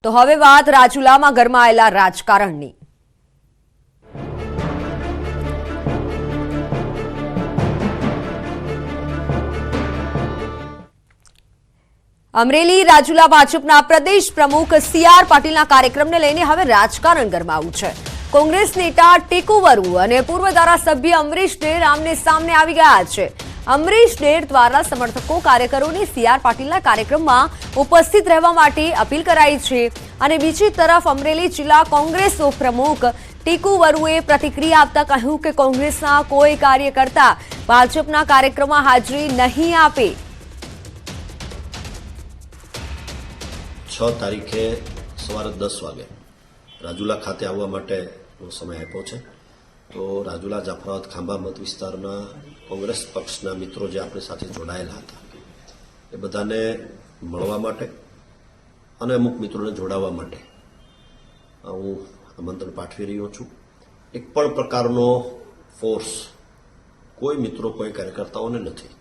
તો હવે વાત રાજુલામાં ગરમાયેલા રાજકારણની. અમરેલી રાજુલા ભાજપના પ્રદેશ પ્રમુખ સી.આર. પાટીલના કાર્યક્રમને લઈને હવે રાજકારણ ગરમાયું છે. કોંગ્રેસ નેતા ટેકુ વરુ અને પૂર્વ ધારાસભ્ય અમરીશ ડેર આમને સામને આવી ગયા છે. અમરીશ ડેર દ્વારા સમર્થકો કાર્યકરોને સી.આર. પાટીલના કાર્યક્રમમાં ઉપસ્થિત રહેવા માટે અપીલ કરાઈ છે અને બીજી તરફ અમરેલી જિલ્લા કોંગ્રેસ ઉપપ્રમુખ ટેકુ વરુએ પ્રતિક્રિયા આપતા કહ્યું કે કોંગ્રેસના કોઈ કાર્યકર્તા ભાજપના કાર્યક્રમમાં હાજરી નહીં આપે. 6 તારીખે સવારે 10 વાગે રાજુલા ખાતે આવવા માટેનો સમય આપ્યો છે. તો રાજુલા જાફરાબાદ ખાંભા મત વિસ્તારના કોંગ્રેસ પક્ષના મિત્રો જે આપણી સાથે જોડાયેલા હતા એ બધાને મળવા માટે અને અમુક મિત્રોને જોડાવા માટે હું આમંત્રણ પાઠવી રહ્યો છું. એક પણ પ્રકારનો ફોર્સ કોઈ મિત્રો કોઈ કાર્યકર્તાઓને નથી,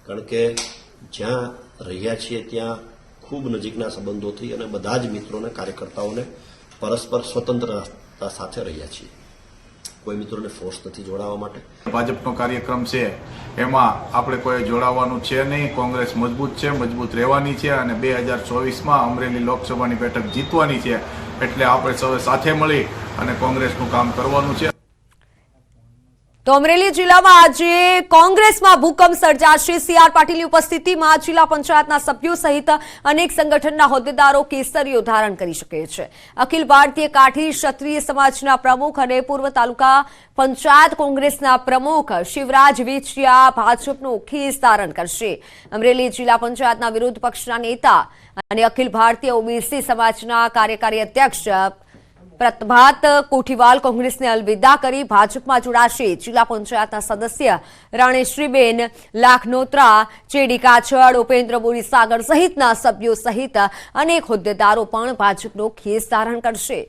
કારણ કે જ્યાં રહ્યા છીએ ત્યાં ખૂબ નજીકના સંબંધોથી અને બધા જ મિત્રોને કાર્યકર્તાઓને પરસ્પર સ્વતંત્રતા સાથે રહ્યા છીએ. કોઈ મિત્રોને ફોર્સ નથી જોડાવા માટે. ભાજપનો કાર્યક્રમ છે એમાં આપણે કોઈ જોડાવાનું છે નહીં. કોંગ્રેસ મજબૂત છે, મજબૂત રહેવાની છે અને 2024માં અમરેલી લોકસભાની બેઠક જીતવાની છે. એટલે આપણે સૌ સાથે મળી અને કોંગ્રેસનું કામ કરવાનું છે. તો અમરેલી જિલ્લામાં આજે કોંગ્રેસમાં ભૂકંપ સર્જાશે. સી.આર. પાટીલની ઉપસ્થિતિમાં જિલ્લા પંચાયતના સભ્યો સહિત અનેક સંગઠનના હોદ્દેદારો કેસરીઓ ધારણ કરી શકે છે. અખિલ ભારતીય કાઠી ક્ષત્રિય સમાજના પ્રમુખ અને પૂર્વ તાલુકા પંચાયત કોંગ્રેસના પ્રમુખ શિવરાજ વેચિયા ભાજપનું ખેસ ધારણ કરશે. અમરેલી જિલ્લા પંચાયતના વિરોધ પક્ષના નેતા અને અખિલ ભારતીય ઓબીસી સમાજના કાર્યકારી અધ્યક્ષ પ્રતભાત કોઠીવાલ કોંગ્રેસને અલવિદા કરી ભાજપમાં જોડાશે. જિલ્લા પંચાયતના સદસ્ય રાણેશ્રીબેન લાખનોત્રા, ચેડી કાછડ, ઉપેન્દ્ર બોરીસાગર સહિતના સભ્યો સહિત અનેક હોદ્દેદારો પણ ભાજપનો ખેસ ધારણ કરશે.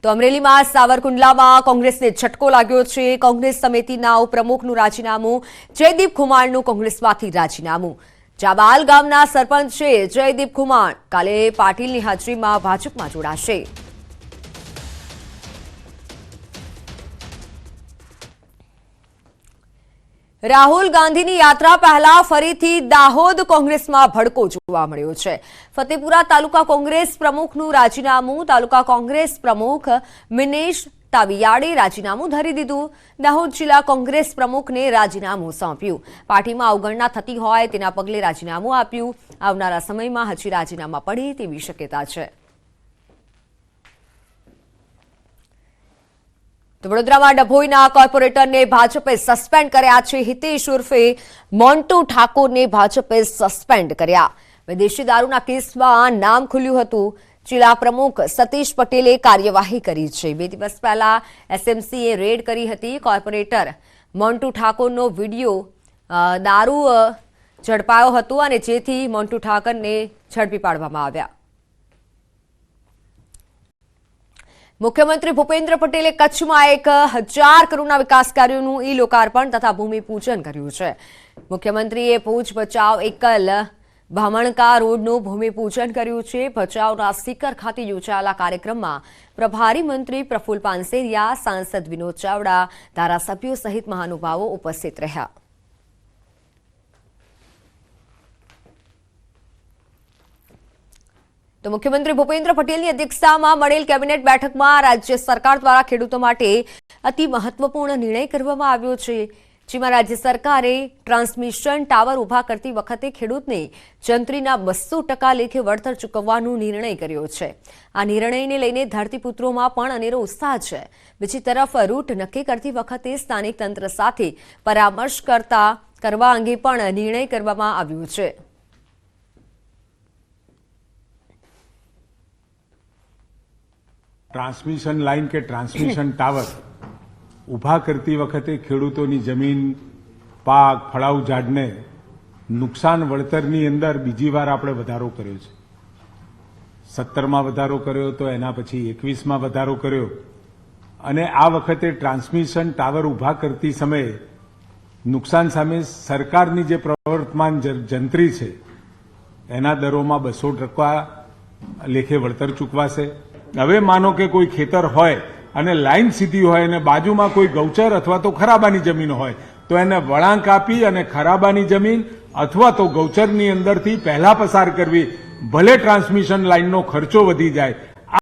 તો અમરેલીમાં સાવરકુંડલામાં કોંગ્રેસને ઝટકો લાગ્યો છે. કોંગ્રેસ સમિતિના ઉપપ્રમુખનું રાજીનામું, જયદીપ ખુમાણનું કોંગ્રેસમાંથી રાજીનામું. જાબાલ ગામના સરપંચ છે જયદીપ ખુમાણ કાલે પાટીલની હાજરીમાં ભાજપમાં જોડાશે. રાહુલ ગાંધીની યાત્રા પહેલા ફરીથી દાહોદ કોંગ્રેસમાં ભડકો જોવા મળ્યો છે. ફતેપુરા તાલુકા કોંગ્રેસ પ્રમુખનું રાજીનામું, તાલુકા કોંગ્રેસ પ્રમુખ મિનેશ તાવિયાડે રાજીનામું ધરી દીધું. દાહોદ જિલ્લા કોંગ્રેસ પ્રમુખને રાજીનામું સોંપ્યું. પાર્ટીમાં અવગણના થતી હોય તેના પગલે રાજીનામું આપ્યું. આવનારા સમયમાં હજી રાજીનામા પડે તેવી શક્યતા છે. તો વડોદરામાં ડભોઈના કોર્પોરેટરને ભાજપે સસ્પેન્ડ કર્યા છે. હિતેશ ઉર્ફે મોન્ટુ ઠાકોરને ભાજપે સસ્પેન્ડ કર્યા. વિદેશી દારૂના કેસમાં નામ ખુલ્યું હતું. જિલ્લા પ્રમુખ સતીશ પટેલે કાર્યવાહી કરી છે. 2 દિવસ પહેલા એસએમસીએ રેડ કરી હતી. કોર્પોરેટર મોન્ટુ ઠાકોરનો વિડીયો દારૂ ઝડપાયો હતો અને જેથી મોન્ટુ ઠાકોરને ઝડપી પાડવામાં આવ્યા. મુખ્યમંત્રી ભૂપેન્દ્ર પટેલે કચ્છમાં 1000 કરોડના વિકાસ કાર્યોનું ઈ-લોકાર્પણ તથા ભૂમિપૂજન કર્યું છે. મુખ્યમંત્રીએ ભુજ ભચાઉ એકલ ભામણકા રોડનું ભૂમિપૂજન કર્યું છે. ભચાઉના સિકર ખાતે યોજાયેલા કાર્યક્રમમાં પ્રભારી મંત્રી પ્રફુલ્લ પાનસેરિયા, સાંસદ વિનોદ ચાવડા, ધારાસભ્યો સહિત મહાનુભાવો ઉપસ્થિત રહ્યા. તો મુખ્યમંત્રી ભૂપેન્દ્ર પટેલની અધ્યક્ષતામાં મળેલ કેબિનેટ બેઠકમાં રાજ્ય સરકાર દ્વારા ખેડૂતો માટે અતિ મહત્વપૂર્ણ નિર્ણય કરવામાં આવ્યો છે. જેમાં રાજ્ય સરકારે ટ્રાન્સમિશન ટાવર ઉભા કરતી વખતે ખેડૂતને જંત્રીના 200% લેખે વળતર ચૂકવવાનો નિર્ણય કર્યો છે. આ નિર્ણયને લઈને ધરતીપુત્રોમાં પણ અનેરો ઉત્સાહ છે. બીજી તરફ રૂટ નક્કી કરતી વખતે સ્થાનિક તંત્ર સાથે પરામર્શ કરવા અંગે પણ નિર્ણય કરવામાં આવ્યો છે. ટ્રાન્સમિશન લાઇન કે ટ્રાન્સમિશન ટાવર ઊભા કરતી વખતે ખેડૂતોની જમીન, પાક, ફળાઉ ઝાડને નુકસાન વળતરની અંદર બીજી વાર આપણે વધારો કર્યો છે. 17માં વધારો કર્યો તો એના પછી 21માં વધારો કર્યો અને આ વખતે ટ્રાન્સમિશન ટાવર ઊભા કરતી સમયે નુકસાન સામે સરકારની જે પ્રવર્તમાન જંત્રી છે એના દરોમાં 200% લેખે વળતર ચૂકવાશે. હવે માનો કે કોઈ ખેતર હોય અને લાઈન સીધી હોય અને બાજુમાં કોઈ ગૌચર અથવા તો ખરાબાની જમીન હોય તો એને વળાંક આપી અને ખરાબાની જમીન અથવા તો ગૌચરની અંદરથી પહેલા પસાર કરવી, ભલે ટ્રાન્સમિશન લાઇનનો ખર્ચો વધી જાય